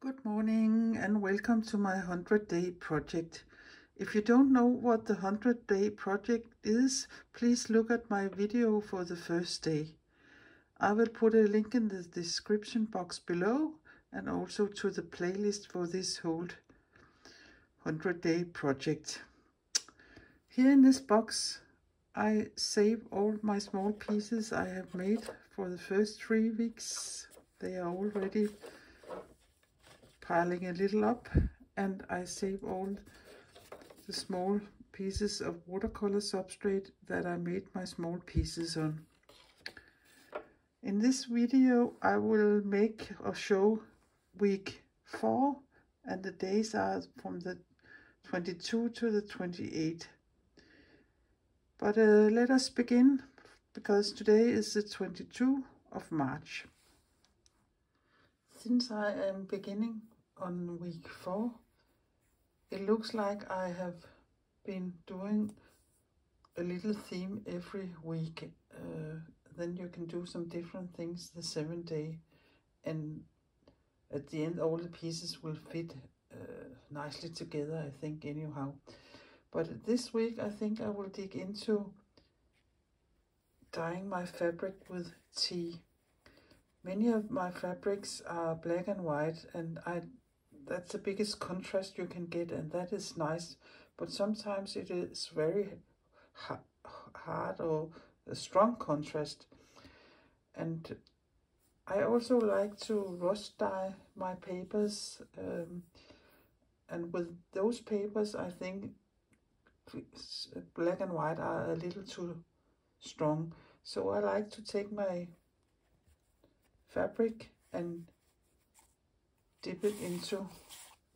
Good morning and welcome to my 100-day project. If you don't know what the 100-day project is, please look at my video for the first day. I will put a link in the description box below and also to the playlist for this whole 100-day project. Here in this box I save all my small pieces I have made for the first 3 weeks. They are already piling a little up, and I save all the small pieces of watercolor substrate that I made my small pieces on. In this video I will make or show week 4, and the days are from the 22 to the 28. But let us begin, because today is the 22 of March. Since I am beginning on week 4, it looks like I have been doing a little theme every week. Then you can do some different things the 7th day, and at the end all the pieces will fit nicely together, I think, anyhow. But this week I think I will dig into dyeing my fabric with tea. Many of my fabrics are black and white, and that's the biggest contrast you can get, and that is nice. But sometimes it is very hard or a strong contrast. And I also like to rust dye my papers, and with those papers I think black and white are a little too strong. So I like to take my fabric and dip it into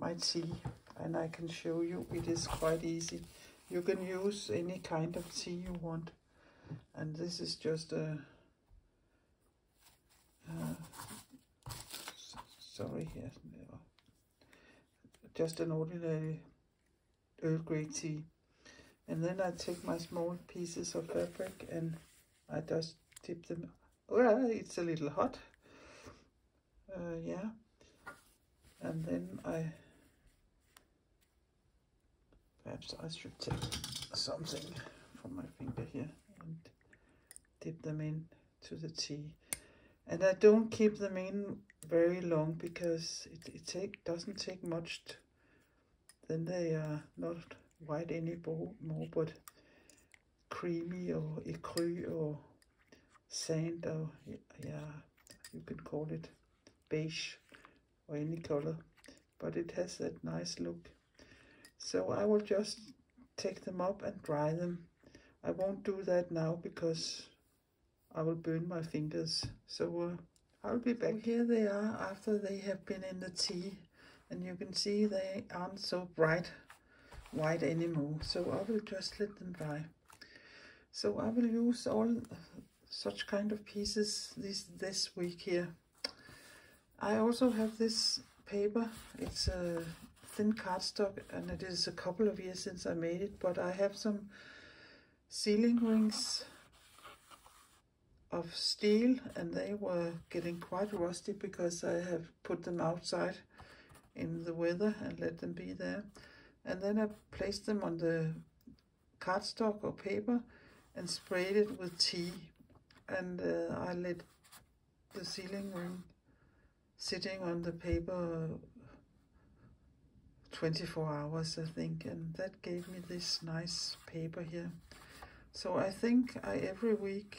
my tea, and I can show you it is quite easy. You can use any kind of tea you want, and this is just a just an ordinary Earl Grey tea. And then I take my small pieces of fabric and I just dip them. Well, it's a little hot. Yeah. And then perhaps I should take something from my finger here and dip them in to the tea. And I don't keep them in very long, because it doesn't take much. Then they are not white anymore, but creamy or écru or sand, or yeah, you can call it beige or any color, but it has that nice look. So I will just take them up and dry them. I won't do that now because I will burn my fingers. So I'll be back. So here they are after they have been in the tea, and you can see they aren't so bright white anymore. So I will just let them dry. So I will use all such kind of pieces this week here. I also have this paper. It's a thin cardstock, and it is a couple of years since I made it, but I have some sealing rings of steel, and they were getting quite rusty because I have put them outside in the weather and let them be there. And then I placed them on the cardstock or paper and sprayed it with tea, and I let the sealing ring sitting on the paper 24 hours, I think, and that gave me this nice paper here. So I think every week,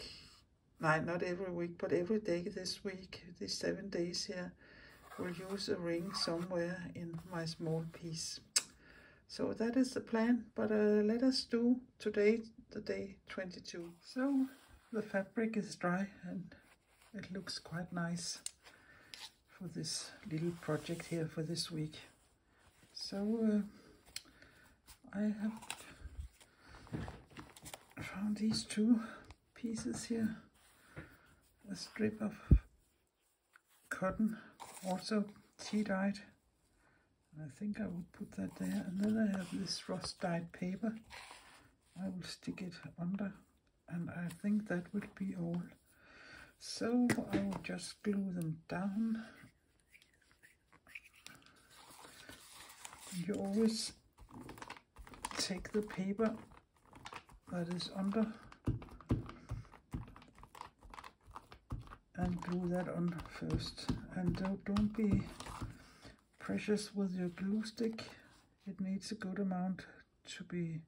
not every week, but every day this week, these 7 days here, will use a ring somewhere in my small piece. So that is the plan, but let us do today, the day 22. So the fabric is dry and it looks quite nice for this little project here for this week. So I have found these 2 pieces here. A strip of cotton, also tea dyed. I think I will put that there. And then I have this rust dyed paper. I will stick it under, and I think that will be all. So I will just glue them down You always take the paper that is under and glue that on first. And don't be precious with your glue stick. It needs a good amount to be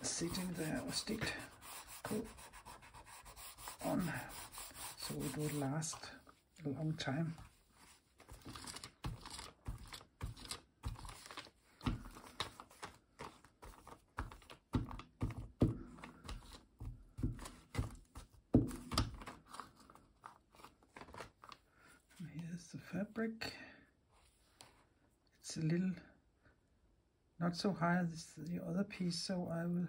sitting there or stick on, so it will last a long time. The fabric, it's a little not so high as the other piece, so I will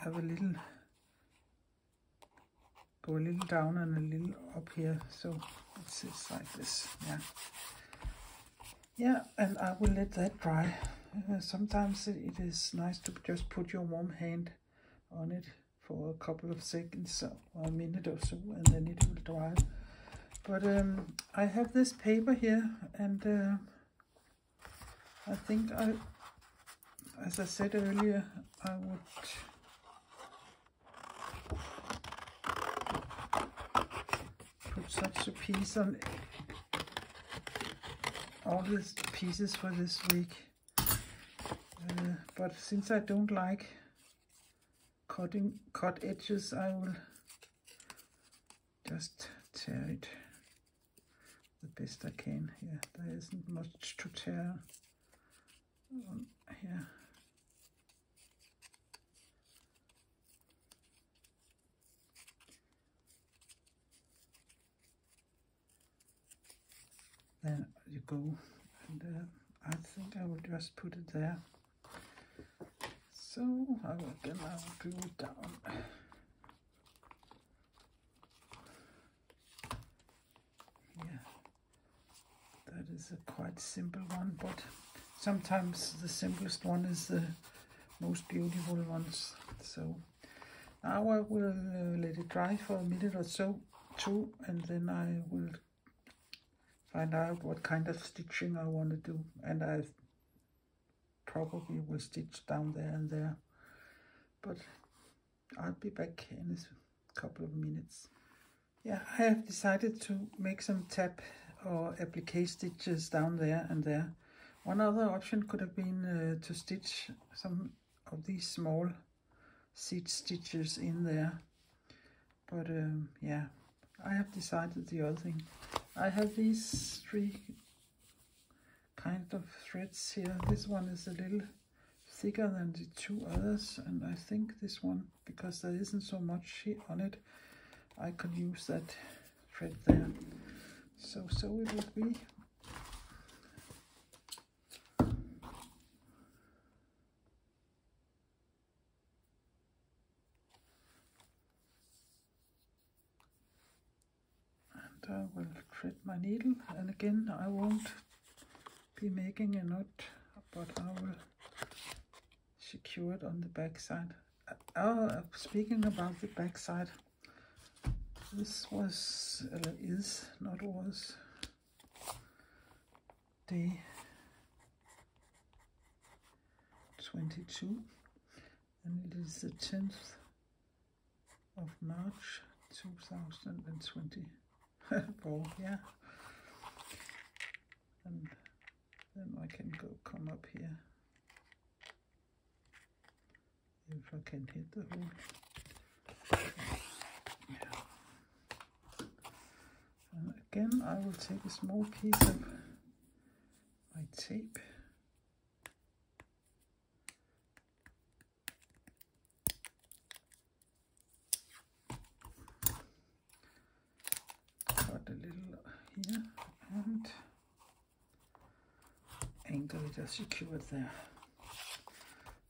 have go a little down and a little up here, so it sits like this. Yeah, and I will let that dry. Sometimes it is nice to just put your warm hand on it for a couple of seconds or a minute or so, and then it will dry. But I have this paper here, and I think as I said earlier, I would put such a piece on all these pieces for this week. But since I don't like cut edges, I will just tear it the best I can. Yeah, there isn't much to tear on here. Then you go, and I think I will just put it there. So I will glue it down. Yeah, that is a quite simple one, but sometimes the simplest one is the most beautiful ones. So now I will let it dry for a minute or so too, and then I will find out what kind of stitching I want to do, and I probably will stitch down there and there, but I'll be back in a couple of minutes. Yeah, I have decided to make some tab or applique stitches down there and there. One other option could have been to stitch some of these small seed stitches in there, but yeah, I have decided the other thing. I have these three kind of threads here. This one is a little thicker than the two others, and I think this one, because there isn't so much on it, I could use that thread there. So it will be. And I will thread my needle, and again I won't be making a knot, but I will secure it on the back side. Speaking about the back side, this was day 22, and it is the 10th of March 2024. Yeah, and then I can come up here, if I can hit the hole. Yeah. And again, I will take a small piece of my tape. Cut a little here and angle it or secure it there.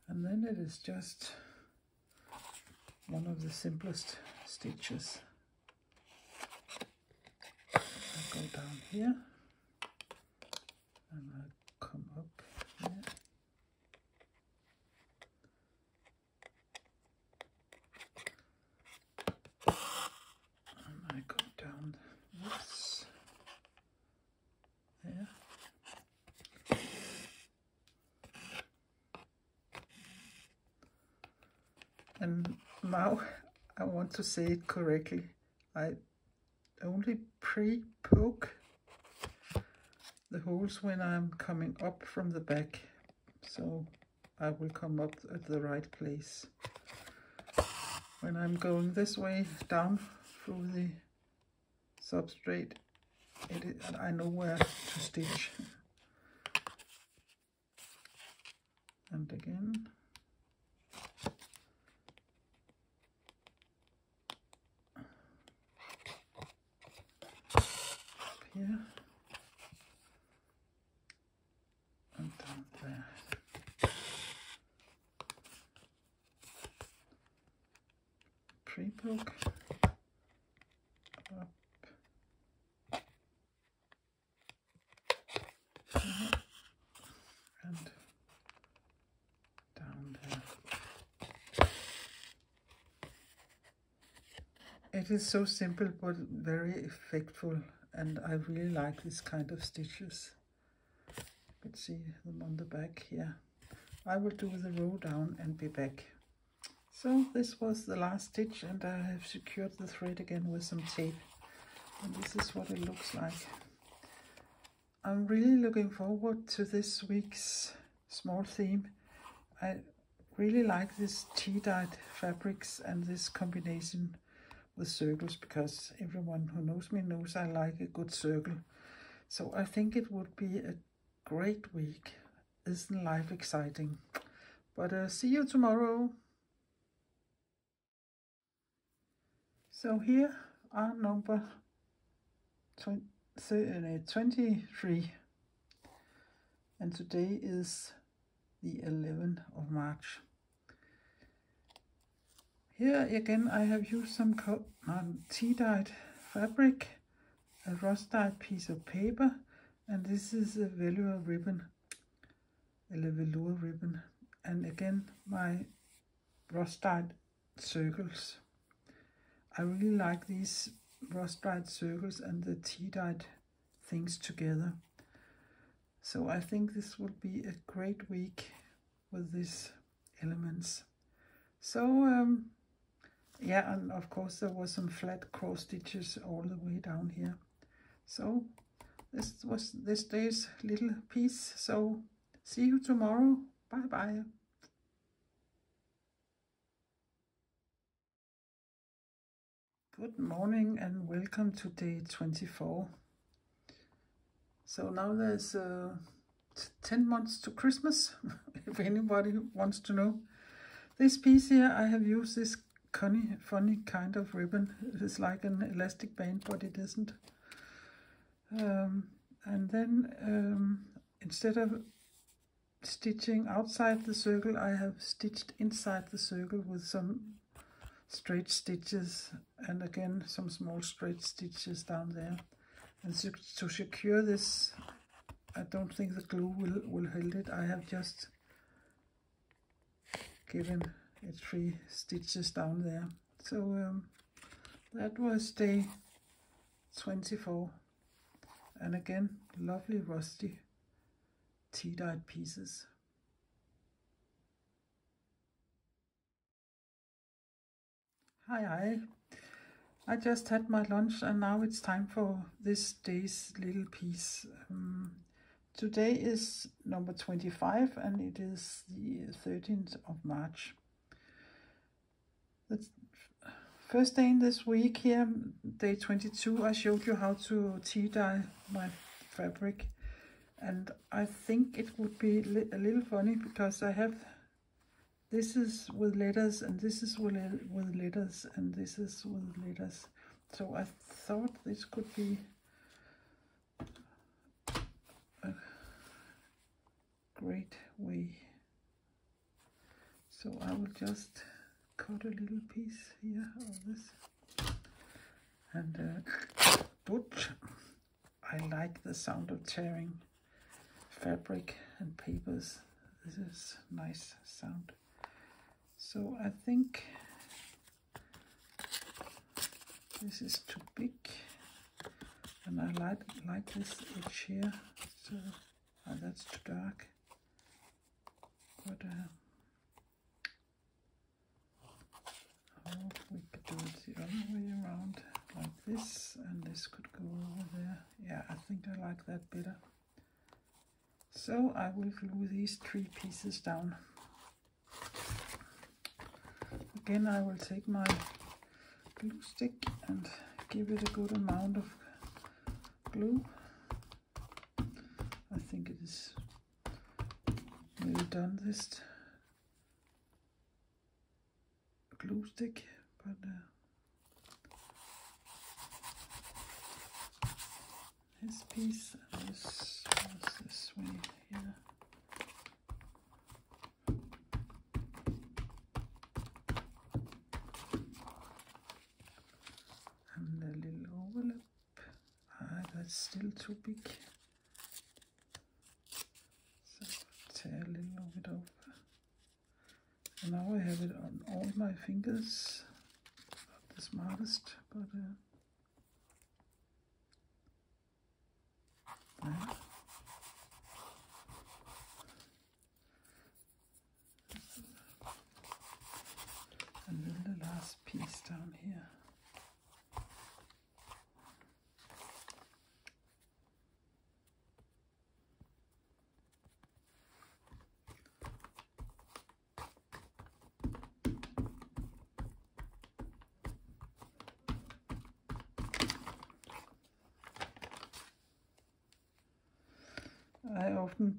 And then it is just one of the simplest stitches. I go down here and I come up here. And I go down And now I want to say it correctly. I only pre-poke the holes when I'm coming up from the back, so I will come up at the right place. When I'm going this way down through the substrate, I know where to stitch. And again, up here and down there. Pre-poke, up here, and down there. It is so simple but very effectful, and I really like this kind of stitches. You can see them on the back here. I will do the row down and be back. So this was the last stitch, and I have secured the thread again with some tape, and this is what it looks like. I'm really looking forward to this week's small theme. I really like this tea-dyed fabrics and this combination with circles, because everyone who knows me knows I like a good circle. So I think it would be a great week. Isn't life exciting? But see you tomorrow. So here are number 23, and today is the 11th of March. Here again I have used some tea-dyed fabric, a rust-dyed piece of paper, and this is a velour ribbon, and again my rust-dyed circles. I really like these rust-dyed circles and the tea-dyed things together. So I think this will be a great week with these elements. So yeah, and of course there was some flat cross stitches all the way down here. So this was this day's little piece. So see you tomorrow. Bye bye. Good morning and welcome to day 24. So now there's 10 months to Christmas, if anybody wants to know. This piece here, I have used this funny kind of ribbon. It is like an elastic band, but it isn't. And then instead of stitching outside the circle, I have stitched inside the circle with some straight stitches, and again some small straight stitches down there. And to secure this, I don't think the glue will hold it. I have just given it 3 stitches down there. So that was day 24, and again lovely rusty tea-dyed pieces. Hi, I just had my lunch and now it's time for this day's little piece. Today is number 25 and it is the 13th of March. The first day in this week here, day 22, I showed you how to tea-dye my fabric, and I think it would be a little funny because I have this is with letters, and this is with letters, and this is with letters. So I thought this could be a great way. So I will just cut a little piece here of this. And but I like the sound of tearing fabric and papers. This is nice sound. So I think this is too big, and I like this edge here. So that's too dark. But this, and this could go over there. Yeah, I think I like that better. So I will glue these 3 pieces down. Again, I will take my glue stick and give it a good amount of glue. I think it is nearly done, this glue stick, but this piece and this was this way here. And a little overlap. That's still too big. So tear a little of it off. And now I have it on all my fingers. Not the smartest, but there. And then the last piece down here. I often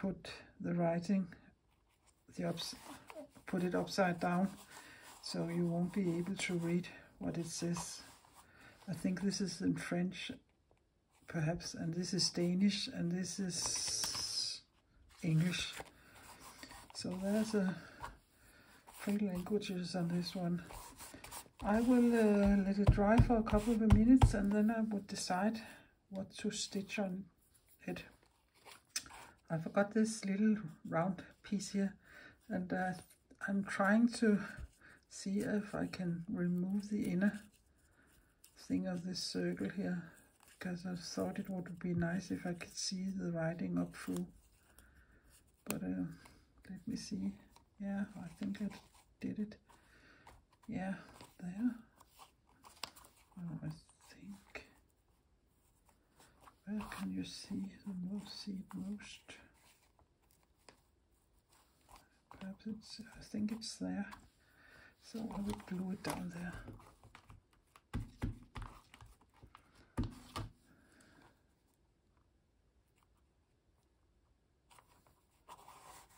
put the writing, put it upside down, so you won't be able to read what it says. I think this is in French, perhaps, and this is Danish, and this is English. So there's 3 languages on this one. I will let it dry for a couple of minutes, and then I would decide what to stitch on it. I forgot this little round piece here, and I'm trying to see if I can remove the inner thing of this circle here, because I thought it would be nice if I could see the writing up through. But let me see. Yeah, I think I did it. Yeah, there. Oh, I think. Where can you see it most? Perhaps it's, I think it's there. So I will glue it down there.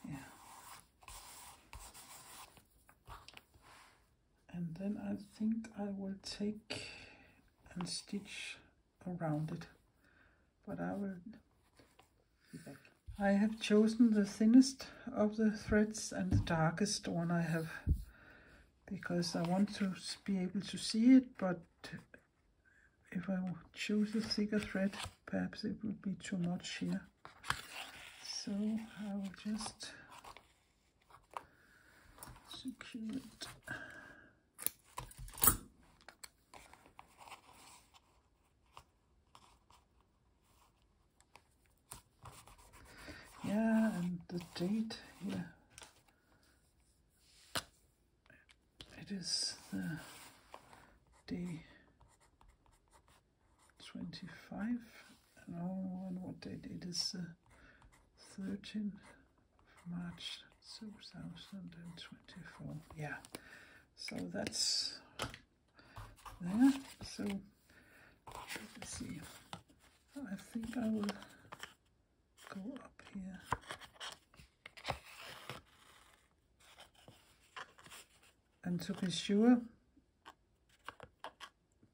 Yeah. And then I think I will take and stitch around it. But I will be back. I have chosen the thinnest of the threads and the darkest one I have, because I want to be able to see it, but if I choose a thicker thread, perhaps it will be too much here. So I will just secure it. Yeah, and the date here, it is the day 25, and on what date? It is the 13th of March 2024. Yeah, so that's there. So let's see, I think I will go up here. And to be sure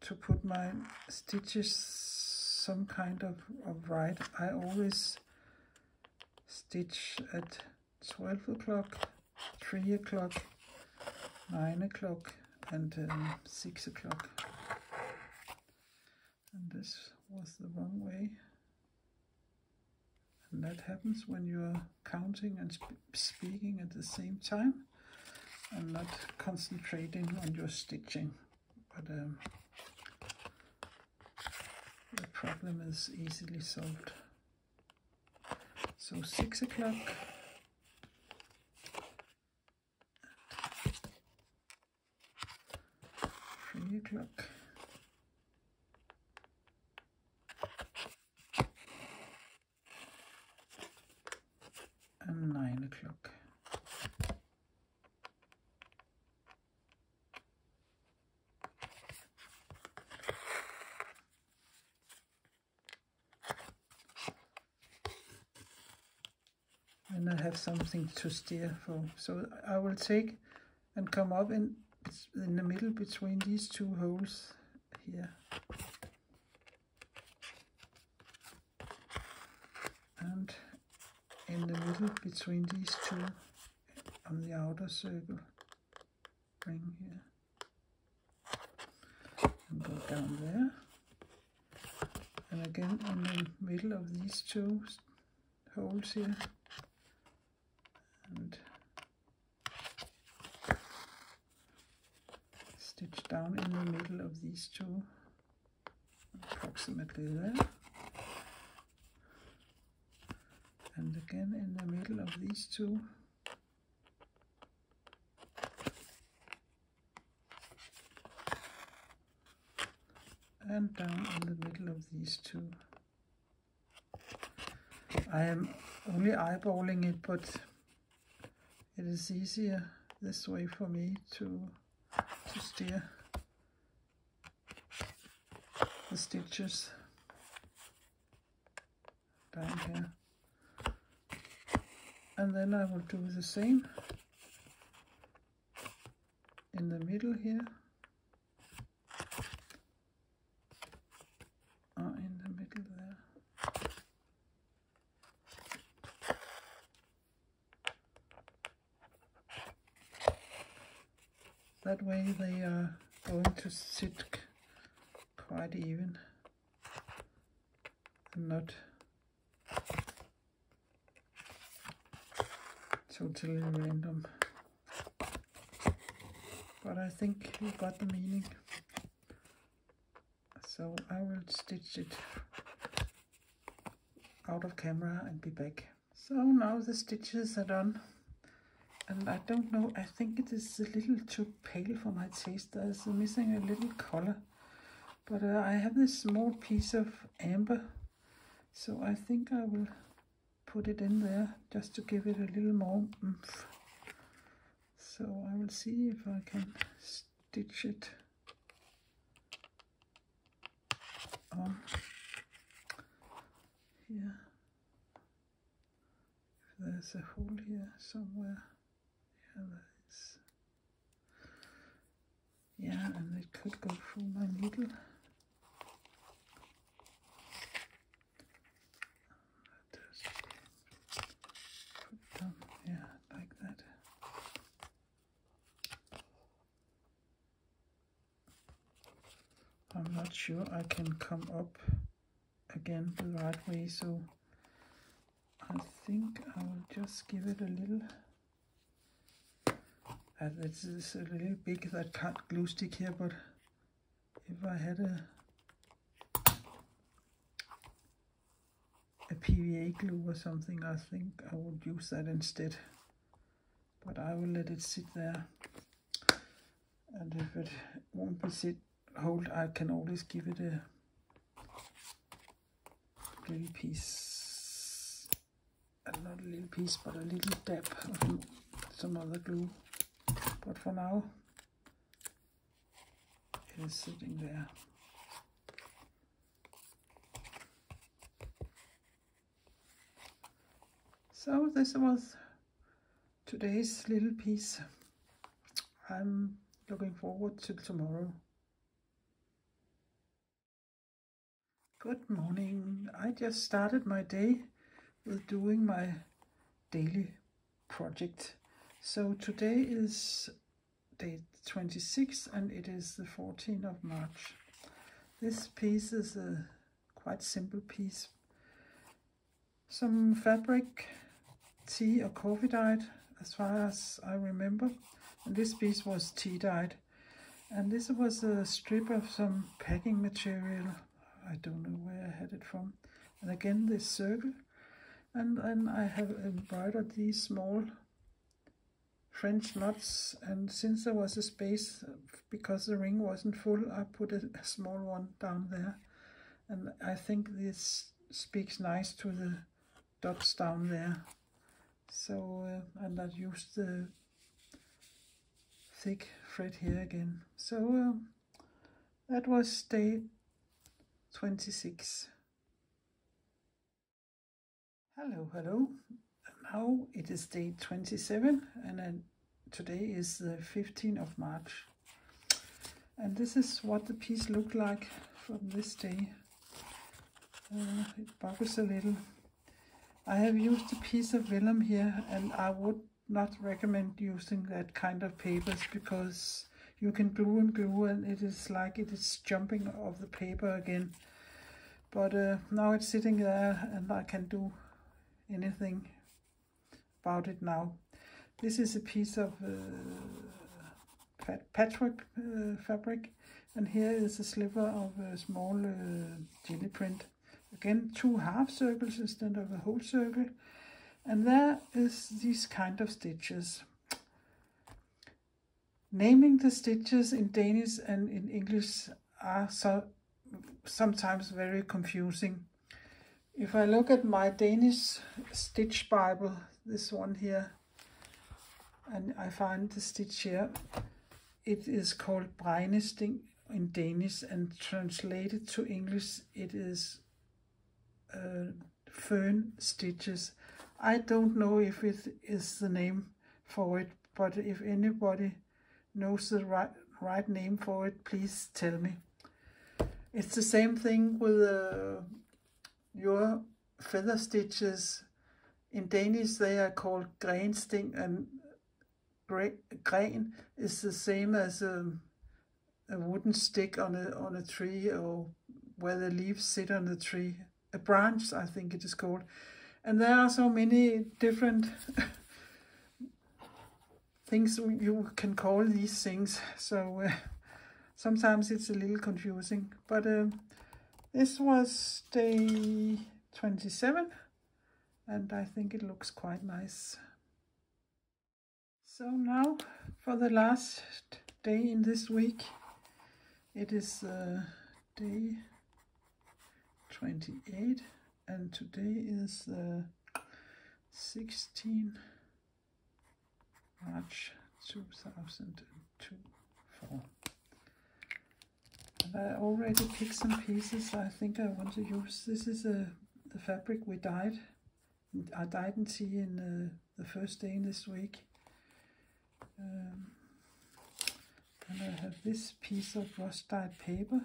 to put my stitches some kind of right, I always stitch at 12 o'clock, 3 o'clock, 9 o'clock, and 6 o'clock. And this was the wrong way. And that happens when you're counting and speaking at the same time and not concentrating on your stitching. But the problem is easily solved. So 6 o'clock. 3 o'clock. I have something to steer for. So I will take and come up in the middle between these two holes here. And in the middle between these two on the outer circle ring here. And go down there. And again in the middle of these two holes here. And stitch down in the middle of these two, approximately there. And again in the middle of these two. And down in the middle of these two. I am only eyeballing it, but it is easier this way for me to steer the stitches down here. And then I will do the same in the middle here. In the middle there. That way they are going to sit quite even and not totally random. But I think you got the meaning. So I will stitch it out of camera and be back. So now the stitches are done. And I don't know, I think it is a little too pale for my taste. There's missing a little color. But I have this small piece of amber. So I think I will put it in there just to give it a little more oomph. So I will see if I can stitch it on here. If there's a hole here somewhere. Yeah, there is. Yeah, and it could go through my needle. Put down, yeah, like that. I'm not sure I can come up again the right way, so I think I will just give it a little. This is a little big, that can't glue stick here, but if I had a PVA glue or something, I think I would use that instead. But I will let it sit there. And if it won't be hold, I can always give it a little piece, not a little piece, but a little dab of some other glue. But for now, it is sitting there. So this was today's little piece. I'm looking forward to tomorrow. Good morning. I just started my day with doing my daily project. So today is day 26 and it is the 14th of March. This piece is a quite simple piece. Some fabric, tea or coffee dyed, as far as I remember. And this piece was tea dyed. And this was a strip of some packing material. I don't know where I had it from. And again, this circle. And then I have embroidered these small French knots, and since there was a space, because the ring wasn't full, I put a small one down there. And I think this speaks nice to the dots down there. So, and I used the thick thread here again. So, that was day 26. Hello, hello. now it is day 27, and today is the 15th of March. And this is what the piece looked like from this day. It buckles a little. I have used a piece of vellum here, and I would not recommend using that kind of papers because you can glue and glue and it is like it is jumping off the paper again. But now it's sitting there and I can do anything about it now. This is a piece of patchwork fabric, and here is a sliver of a small jelly print. Again, 2 half circles instead of a whole circle. And there is these kind of stitches. Naming the stitches in Danish and in English are sometimes very confusing. If I look at my Danish stitch Bible, this one here, and I find the stitch here, it is called bregnesting in Danish, and translated to English it is fern stitches. I don't know if it is the name for it, but if anybody knows the right name for it, please tell me. It's the same thing with your feather stitches. In Danish they are called grensting, and gren is the same as a wooden stick on a tree, or where the leaves sit on the tree. A branch, I think it is called. And there are so many different things you can call these things. So sometimes it's a little confusing. But this was day 27, and I think it looks quite nice. So now for the last day in this week. It is day 28, and today is 16 March 2024. And I already picked some pieces I think I want to use. This is the fabric we dyed. I dyed in tea in the first day in this week. And I have this piece of rust dyed paper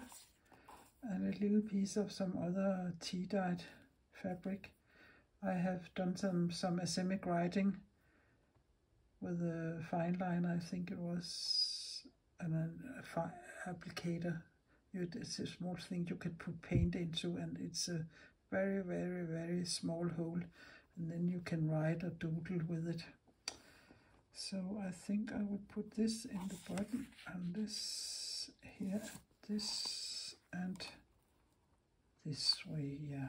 and a little piece of some other tea dyed fabric. I have done some asemic writing with a fine line, I think it was, and an applicator. It's a small thing you can put paint into, and it's a very, very, very small hole, and then you can write or doodle with it. So I think I would put this in the bottom, and this here, this, and this way, yeah.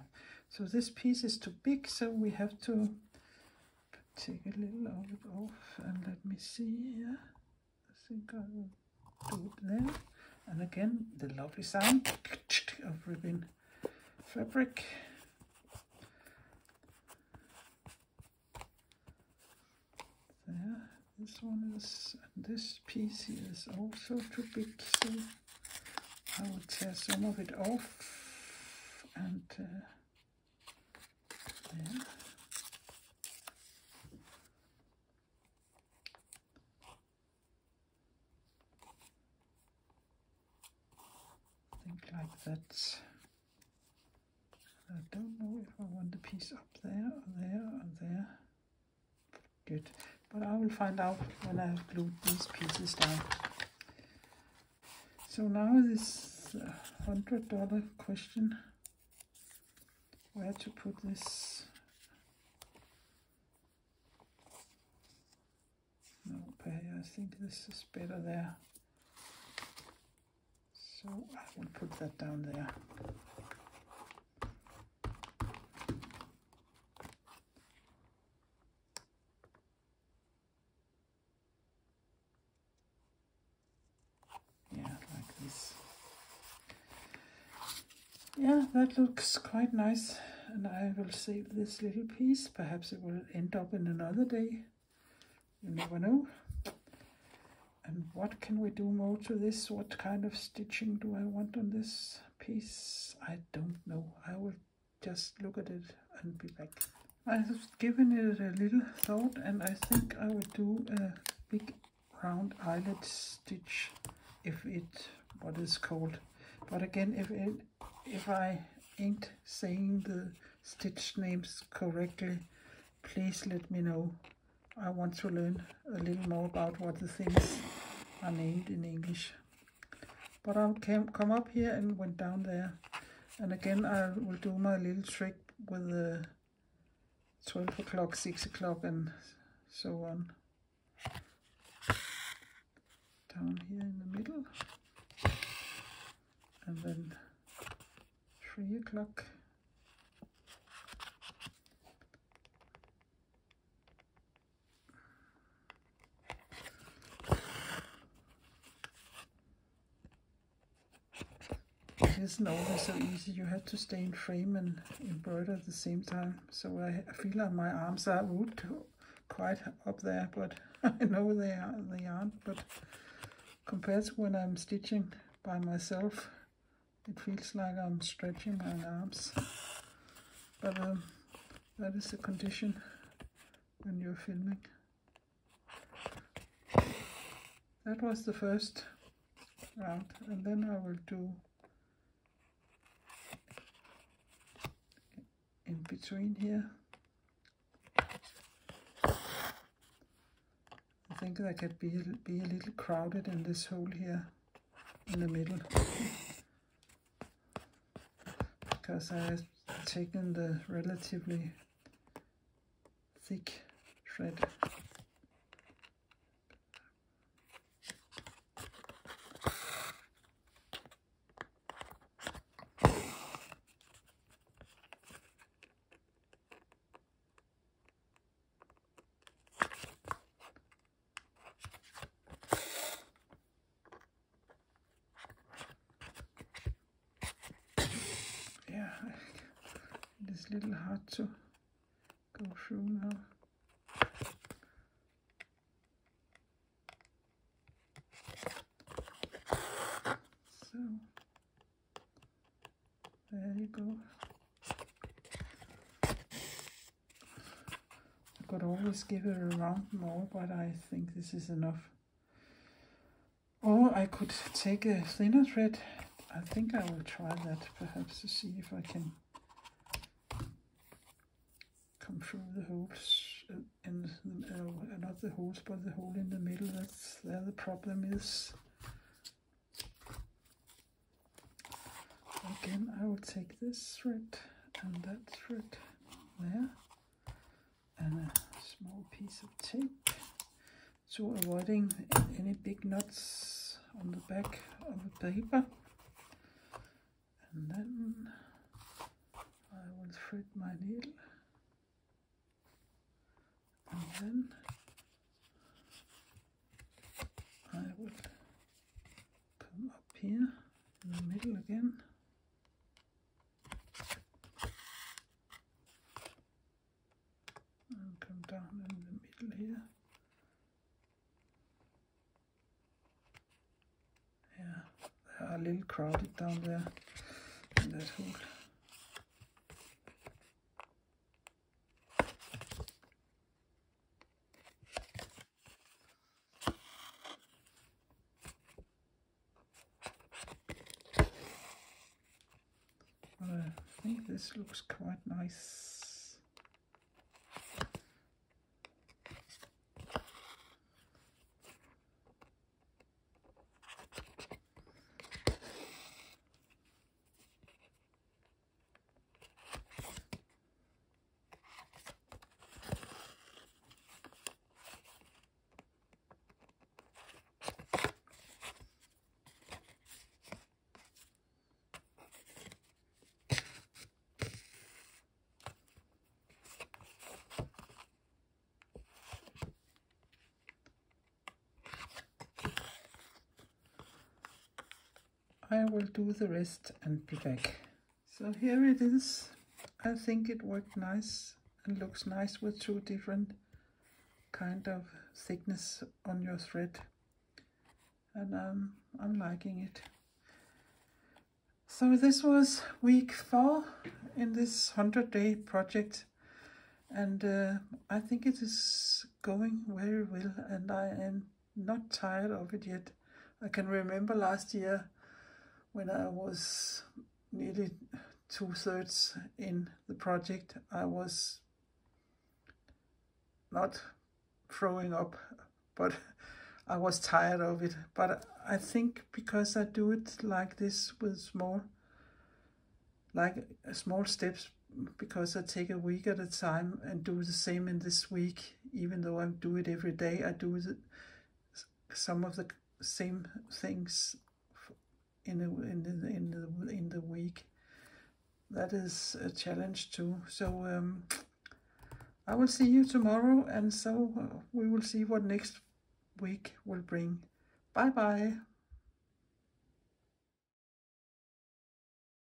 So this piece is too big, so we have to take a little of it off, and let me see here. I think I will do it there. And again, the lovely sound of ribbon fabric. There, this one is, and this piece here is also too big, so I will tear some of it off, and there. Like that. I don't know if I want the piece up there or there or there. Good, but I will find out when I have glued these pieces down. So now this $100 question: where to put this? No, I think this is better there. So I will put that down there. Yeah, like this. Yeah, that looks quite nice. And I will save this little piece. Perhaps it will end up in another day. You never know. And what can we do more to this? What kind of stitching do I want on this piece? I don't know. I will just look at it and be back. I've given it a little thought, and I think I would do a big round eyelet stitch, if it what is called. But again, if I ain't saying the stitch names correctly, please let me know. I want to learn a little more about what the things are named in English. But I come up here and went down there, and again I will do my little trick with the 12 o'clock, 6 o'clock and so on. Down here in the middle, and then 3 o'clock. It isn't always so easy. You have to stay in frame and embroider at the same time. So I feel like my arms are quite up there, but I know they aren't. But compared to when I'm stitching by myself, it feels like I'm stretching my arms. But that is the condition when you're filming. That was the first round, and then I will do in between here. I think that could be a little crowded in this hole here in the middle, because I have taken the relatively thick thread. It's a little hard to go through now. So, there you go. I could always give it a round more, but I think this is enough. Or I could take a thinner thread. I think I will try that, perhaps, to see if I can come through the holes in not the holes, but the hole in the middle. That's there the problem is. Again, I will take this thread and that thread there, and a small piece of tape to avoiding any big knots on the back of the paper. And then I will thread my needle, and then I will come up here in the middle again, and come down in the middle here. Yeah, they are a little crowded down there in that hole. But I think this looks quite nice. I will do the rest and be back. So here it is. I think it worked nice and looks nice with two different kind of thickness on your thread, and I'm liking it. So this was week 4 in this 100-day project, and I think it is going very well, and I am not tired of it yet. I can remember last year when I was nearly 2/3 in the project, I was not throwing up, but I was tired of it. But I think because I do it like this with small steps, because I take a week at a time and do the same in this week, even though I do it every day, I do some of the same things in the week. That is a challenge too. So I will see you tomorrow, and so we will see what next week will bring. Bye bye.